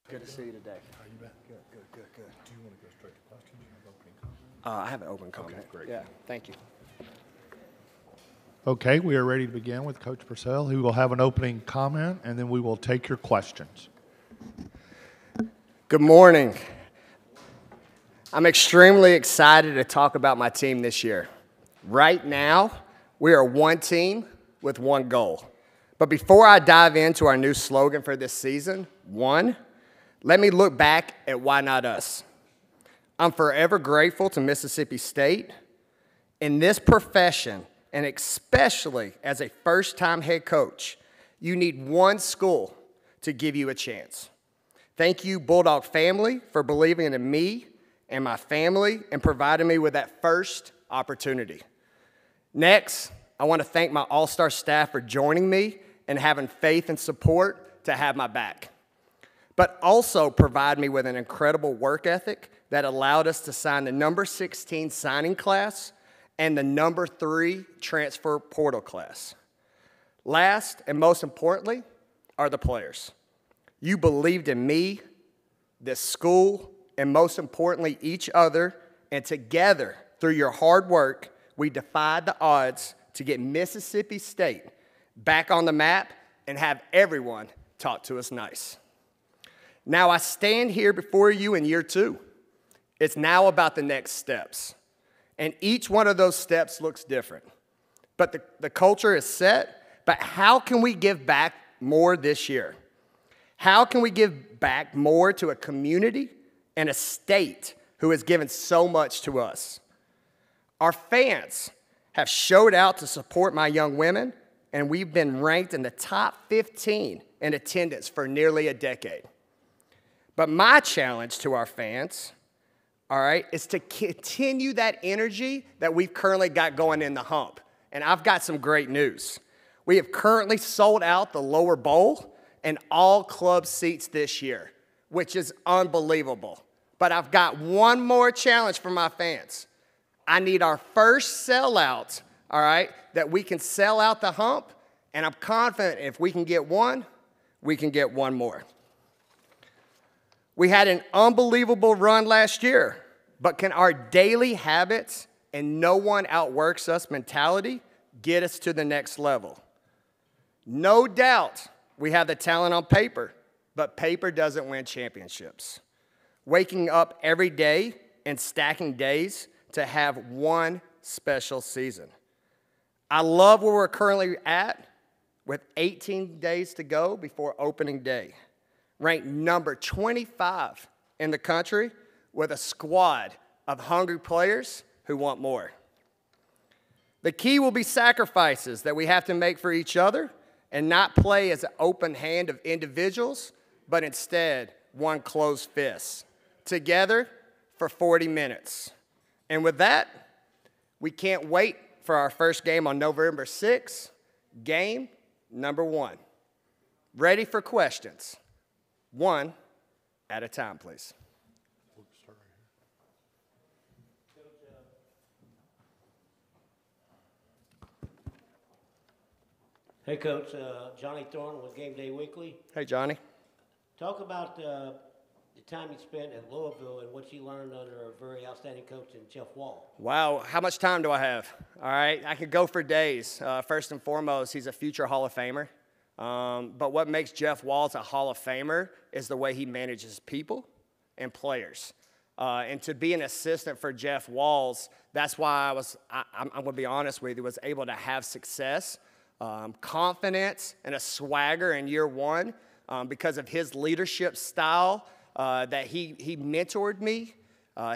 Good to see you today. How you been? Good. Do you want to go straight to questions? You have opening comments? I have an open comment. Okay, great. Yeah, thank you. Okay, we are ready to begin with Coach Purcell, who will have an opening comment, and then we will take your questions. Good morning. I'm extremely excited to talk about my team this year. Right now, we are one team with one goal. But before I dive into our new slogan for this season, let me look back at why not us. I'm forever grateful to Mississippi State. In this profession, and especially as a first-time head coach, you need one school to give you a chance. Thank you, Bulldog family, for believing in me and my family and providing me with that first opportunity. Next, I want to thank my all-star staff for joining me and having faith and support to have my back, but also provide me with an incredible work ethic that allowed us to sign the number 16 signing class and the number 3 transfer portal class. Last and most importantly are the players. You believed in me, this school, and most importantly, each other, and together, through your hard work, we defied the odds to get Mississippi State back on the map and have everyone talk to us nice. Now I stand here before you in year 2. It's now about the next steps. And each one of those steps looks different. But the culture is set, but how can we give back more this year? How can we give back more to a community and a state who has given so much to us? Our fans have showed out to support my young women, and we've been ranked in the top 15 in attendance for nearly a decade. But my challenge to our fans, all right, is to continue that energy that we've currently got going in the hump. And I've got some great news. We have currently sold out the lower bowl and all club seats this year, which is unbelievable. But I've got one more challenge for my fans. I need our first sellout, all right, that we can sell out the hump, and I'm confident if we can get one, we can get one more. We had an unbelievable run last year, but can our daily habits and no one outworks us mentality get us to the next level? No doubt we have the talent on paper, but paper doesn't win championships. Waking up every day and stacking days to have one special season. I love where we're currently at with 18 days to go before opening day. Ranked number 25 in the country with a squad of hungry players who want more. The key will be sacrifices that we have to make for each other and not play as an open hand of individuals, but instead one closed fist, together for 40 minutes. And with that, we can't wait for our first game on November 6th, game number 1. Ready for questions? One at a time, please. Hey, Coach. Johnny Thorne with Game Day Weekly. Hey, Johnny. Talk about the time you spent at Louisville and what you learned under a very outstanding coach in Jeff Wall. Wow, how much time do I have? All right, I could go for days. First and foremost, he's a future Hall of Famer. But what makes Jeff Walz a Hall of Famer is the way he manages people and players. And to be an assistant for Jeff Walz, that's why I'm going to be honest with you, was able to have success, confidence, and a swagger in year 1 because of his leadership style that he mentored me.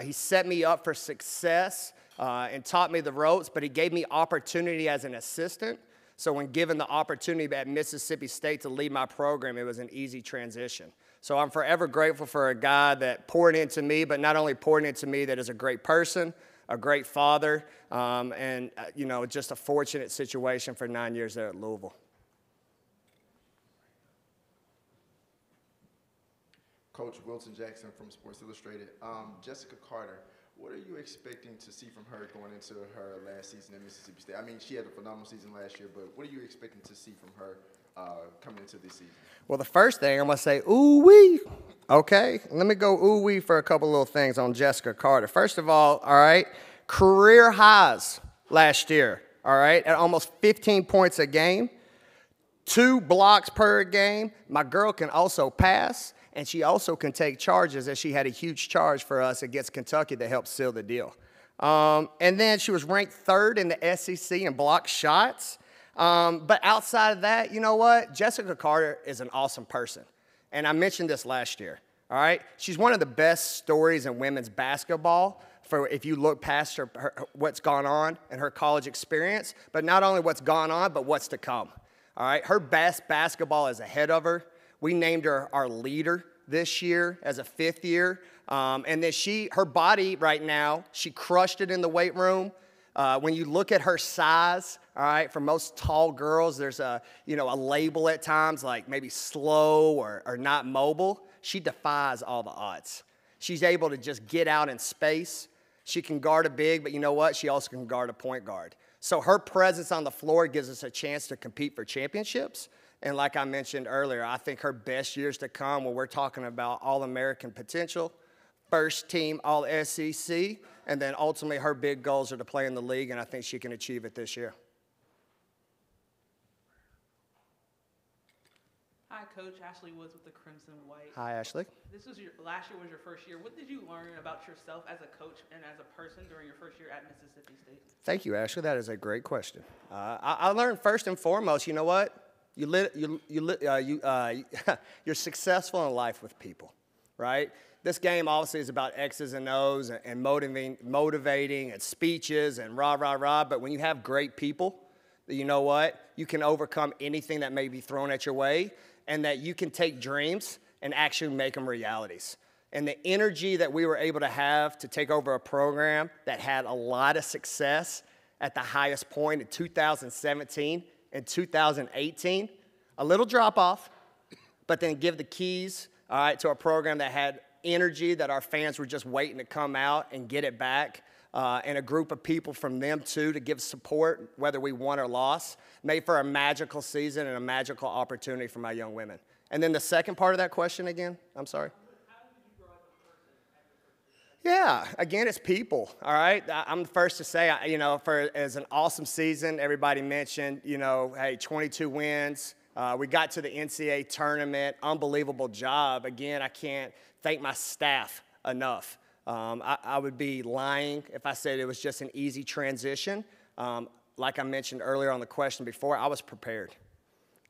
He set me up for success and taught me the ropes, but he gave me opportunity as an assistant. So when given the opportunity at Mississippi State to lead my program, it was an easy transition. So I'm forever grateful for a guy that poured into me, but not only poured into me, that is a great person, a great father, and just a fortunate situation for 9 years there at Louisville. Coach Wilton Jackson from Sports Illustrated. Jessica Carter, what are you expecting to see from her going into her last season at Mississippi State? I mean, she had a phenomenal season last year, but what are you expecting to see from her coming into this season? Well, the first thing I'm going to say, ooh-wee. Okay, let me go ooh-wee for a couple little things on Jessica Carter. First of all right, career highs last year, all right, at almost 15 points a game, 2 blocks per game. My girl can also pass, and she also can take charges, as she had a huge charge for us against Kentucky that helped seal the deal. And then she was ranked 3rd in the SEC in block shots. But outside of that, you know what? Jessica Carter is an awesome person. And I mentioned this last year, all right? She's one of the best stories in women's basketball for if you look past what's gone on in her college experience, but not only what's gone on, but what's to come, all right? Her best basketball is ahead of her. We named her our leader this year as a 5th year. And then her body right now, she crushed it in the weight room. When you look at her size, all right, for most tall girls, there's a label at times like maybe slow or not mobile. She defies all the odds. She's able to just get out in space. She can guard a big, but you know what? She also can guard a point guard. So her presence on the floor gives us a chance to compete for championships. And like I mentioned earlier, I think her best years to come when we're talking about All-American potential, first team All-SEC, and then ultimately her big goals are to play in the league, and I think she can achieve it this year. Hi, Coach. Ashley Woods with the Crimson White. Hi, Ashley. Last year was your first year. What did you learn about yourself as a coach and as a person during your first year at Mississippi State? Thank you, Ashley. That is a great question. I learned first and foremost, you know what? You're successful in life with people, right? This game obviously is about X's and O's and motivating and speeches and rah, rah, rah. But when you have great people, you know what? You can overcome anything that may be thrown at your way, and that you can take dreams and actually make them realities. And the energy that we were able to have to take over a program that had a lot of success at the highest point in 2017 and 2018, a little drop off, but then give the keys, all right, to a program that had energy that our fans were just waiting to come out and get it back, and a group of people from them too to give support, whether we won or lost, made for a magical season and a magical opportunity for my young women. And then the second part of that question again, I'm sorry. Yeah, again, it's people, all right? I'm the first to say, as an awesome season, everybody mentioned, hey, 22 wins. We got to the NCAA tournament, unbelievable job. Again, I can't thank my staff enough. I would be lying if I said it was just an easy transition. Like I mentioned earlier on the question before, I was prepared.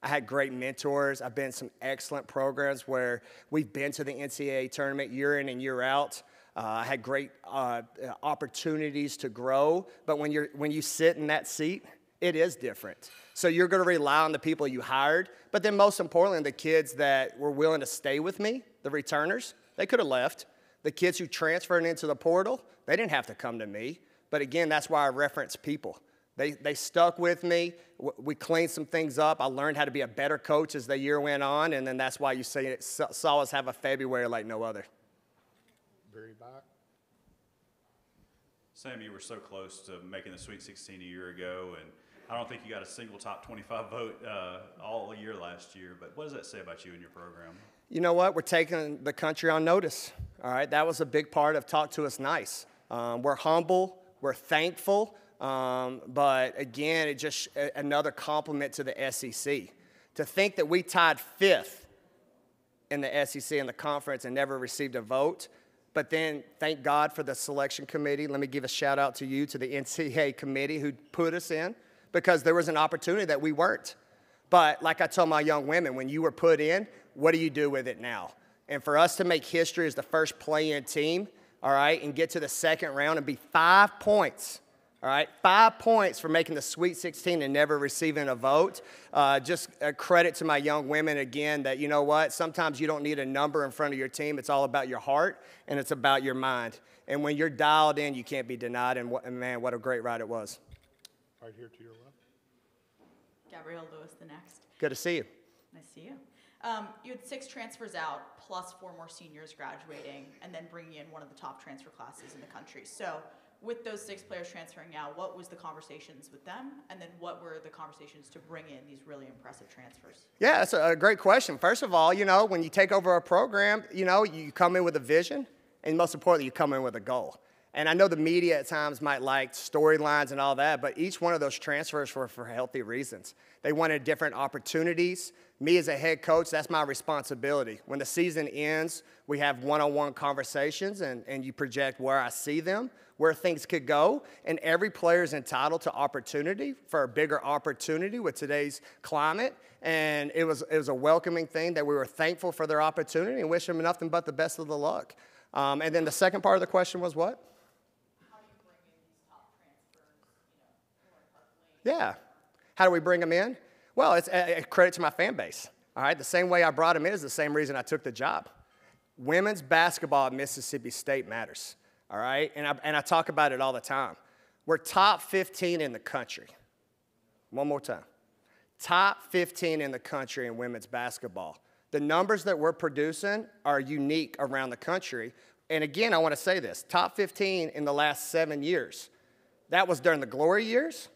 I had great mentors. I've been in some excellent programs where we've been to the NCAA tournament year in and year out. I had great opportunities to grow, but when you sit in that seat, it is different. So you're going to rely on the people you hired, but then most importantly, the kids that were willing to stay with me, the returners, they could have left. The kids who transferred into the portal, they didn't have to come to me. But again, that's why I reference people. They stuck with me. We cleaned some things up. I learned how to be a better coach as the year went on, and then that's why you saw us have a February like no other. Very back. Sam, you were so close to making the Sweet 16 a year ago, and I don't think you got a single top 25 vote all year last year, but what does that say about you and your program? You know what? We're taking the country on notice, all right? That was a big part of Talk to Us Nice. We're humble. We're thankful. But again, it just another compliment to the SEC. To think that we tied 5th in the SEC in the conference and never received a vote, but then thank God for the selection committee. Let me give a shout out to you, to the NCAA committee who put us in, because there was an opportunity that we weren't. But like I told my young women, when you were put in, what do you do with it now? And for us to make history as the first play-in team, all right, and get to the second round and be 5 points, all right, 5 points for making the Sweet 16 and never receiving a vote. Just a credit to my young women again that, you know what, sometimes you don't need a number in front of your team. It's all about your heart and it's about your mind. And when you're dialed in, you can't be denied. And man, what a great ride it was. Right here to your left. Gabrielle Lewis, the next. Good to see you. Nice to see you. You had 6 transfers out, plus 4 more seniors graduating, and then bringing in one of the top transfer classes in the country. So with those 6 players transferring out, what was the conversations with them? And then what were the conversations to bring in these really impressive transfers? Yeah, that's a great question. First of all, when you take over a program, you come in with a vision, and most importantly, you come in with a goal. And I know the media at times might like storylines and all that, but each one of those transfers were for healthy reasons. They wanted different opportunities. Me as a head coach, that's my responsibility. When the season ends, we have one-on-one conversations, and you project where I see them, where things could go, and every player is entitled to opportunity for a bigger opportunity with today's climate. And it was a welcoming thing that we were thankful for their opportunity and wish them nothing but the best of the luck. And then the second part of the question was what? How do you bring in these top transfers, Yeah. How do we bring them in? Well, it's a credit to my fan base. All right, the same way I brought them in is the same reason I took the job. Women's basketball at Mississippi State matters. All right, and I talk about it all the time. We're top 15 in the country. One more time. Top 15 in the country in women's basketball. The numbers that we're producing are unique around the country. And again, I want to say this, top 15 in the last 7 years. That was during the glory years,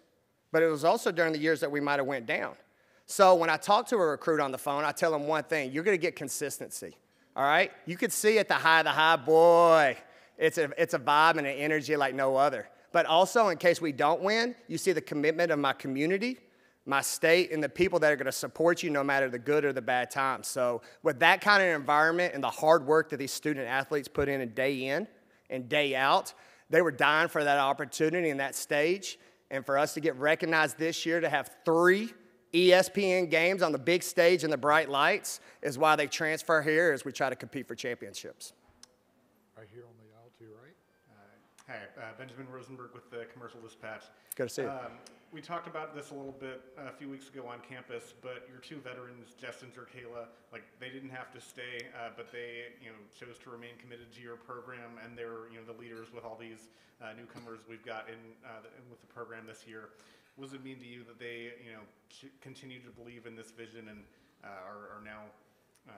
but it was also during the years that we might have went down. So when I talk to a recruit on the phone, I tell them one thing, you're going to get consistency, all right? You could see at the high, boy, it's a vibe and an energy like no other. But also, in case we don't win, you see the commitment of my community, my state, and the people that are going to support you no matter the good or the bad times. So with that kind of environment and the hard work that these student athletes put in and day out, they were dying for that opportunity and that stage. And for us to get recognized this year to have 3 ESPN games on the big stage and the bright lights is why they transfer here as we try to compete for championships. Right here on the aisle to your right. Hi, Benjamin Rosenberg with the Commercial Dispatch. Good to see you. We talked about this a little bit a few weeks ago on campus, but your 2 veterans, Justin or Kayla, they didn't have to stay, but they, chose to remain committed to your program, and they're, the leaders with all these newcomers we've got in with the program this year. What does it mean to you that they, continue to believe in this vision and are now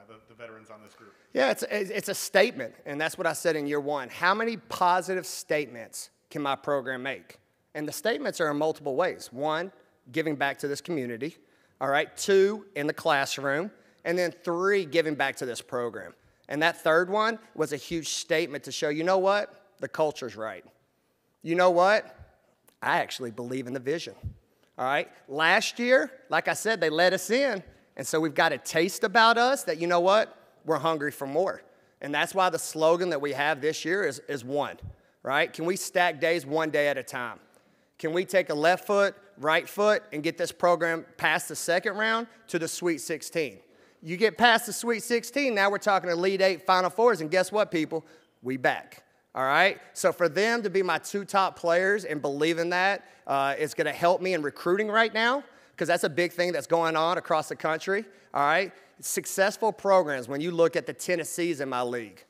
the veterans on this group? Yeah, it's a statement, and that's what I said in year 1. How many positive statements can my program make? And the statements are in multiple ways. 1, giving back to this community. All right, 2, in the classroom. And then 3, giving back to this program. And that third one was a huge statement to show, you know what? The culture's right. You know what? I actually believe in the vision. All right, last year, like I said, they let us in. And so we've got a taste about us that, you know what? We're hungry for more. And that's why the slogan that we have this year is one, right? Can we stack days one day at a time? Can we take a left foot, right foot, and get this program past the second round to the Sweet 16? You get past the Sweet 16, now we're talking Elite 8, Final Fours, and guess what, people? We back, all right? So for them to be my 2 top players and believe in that, it's going to help me in recruiting right now, because that's a big thing that's going on across the country, all right? Successful programs, when you look at the Tennessees in my league,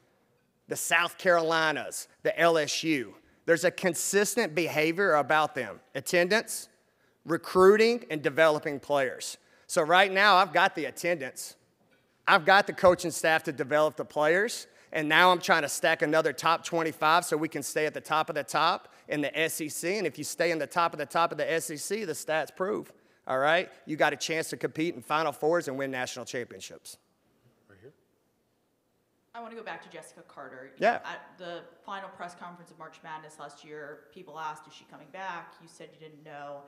the South Carolinas, the LSU, there's a consistent behavior about them. Attendance, recruiting, and developing players. So right now, I've got the attendance. I've got the coaching staff to develop the players, and now I'm trying to stack another top 25 so we can stay at the top of the top in the SEC. And if you stay in the top of the SEC, the stats prove, all right? You got a chance to compete in Final Fours and win national championships. I want to go back to Jessica Carter. Yeah. At the final press conference of March Madness last year, people asked, is she coming back? You said you didn't know.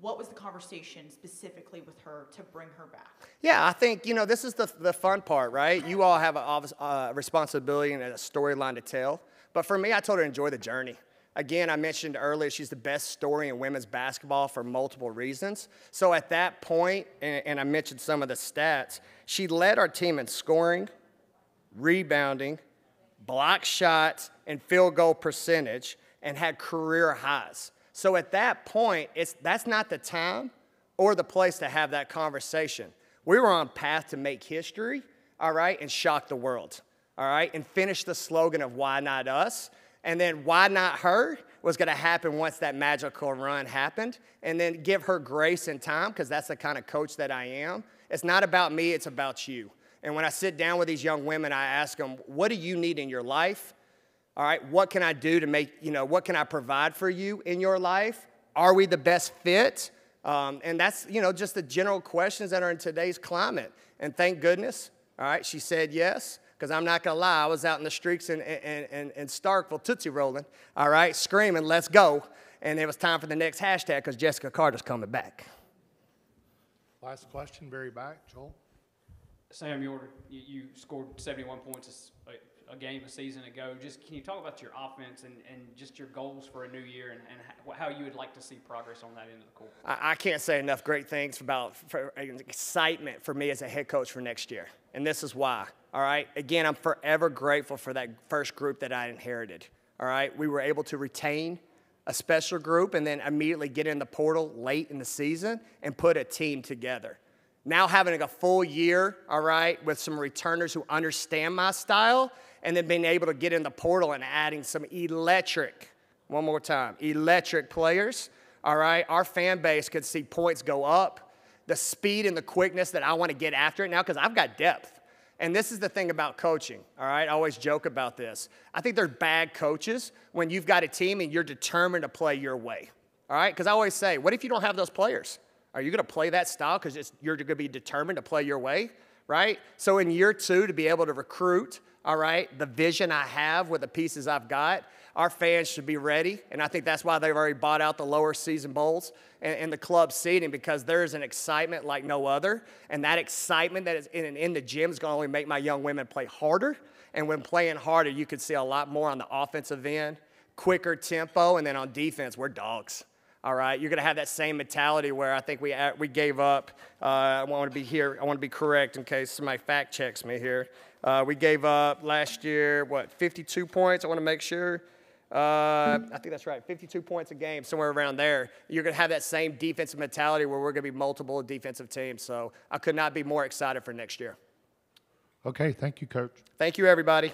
What was the conversation specifically with her to bring her back? Yeah, I think, this is the fun part, right? You all have a responsibility and a storyline to tell. But for me, I told her to enjoy the journey. Again, I mentioned earlier, she's the best story in women's basketball for multiple reasons. So at that point, and I mentioned some of the stats, she led our team in scoring, rebounding, block shots, and field goal percentage, and had career highs. So at that point, that's not the time or the place to have that conversation. We were on path to make history, all right, and shock the world, all right, and finish the slogan of why not us. And then why not her was going to happen once that magical run happened, and then give her grace and time, because that's the kind of coach that I am. It's not about me, it's about you. And when I sit down with these young women, I ask them, what do you need in your life? All right, what can I do to make, what can I provide for you in your life? Are we the best fit? And that's, just the general questions that are in today's climate. And thank goodness, all right, she said yes, because I'm not going to lie, I was out in the streets in Starkville, Tootsie rolling, all right, screaming, let's go. And it was time for the next hashtag because Jessica Carter's coming back. Last question, very back, Joel. Sam, you scored 71 points a game a season ago. Just can you talk about your offense and just your goals for a new year and how you would like to see progress on that end of the court? I can't say enough great things for excitement for me as a head coach for next year. And this is why, all right? Again, I'm forever grateful for that first group that I inherited, all right? We were able to retain a special group and then immediately get in the portal late in the season and put a team together. Now having a full year, all right, with some returners who understand my style, and then being able to get in the portal and adding some electric players, all right? Our fan base could see points go up, the speed and the quickness that I want to get after it now because I've got depth. And this is the thing about coaching, all right? I always joke about this. I think there's bad coaches when you've got a team and you're determined to play your way, all right? Because I always say, what if you don't have those players? Are you going to play that style because you're going to be determined to play your way, right? So in year 2, to be able to recruit, all right, the vision I have with the pieces I've got, our fans should be ready. And I think that's why they've already bought out the lower season bowls and the club seating because there is an excitement like no other. And that excitement that is in the gym is going to only make my young women play harder. And when playing harder, you can see a lot more on the offensive end, quicker tempo, and then on defense, we're dogs. All right, you're going to have that same mentality where I think we gave up. I want to be correct in case somebody fact checks me here. We gave up last year 52 points. I want to make sure. I think that's right, 52 points a game, somewhere around there. You're going to have that same defensive mentality where we're going to be multiple defensive teams. So I could not be more excited for next year. Okay, thank you, Coach. Thank you, everybody.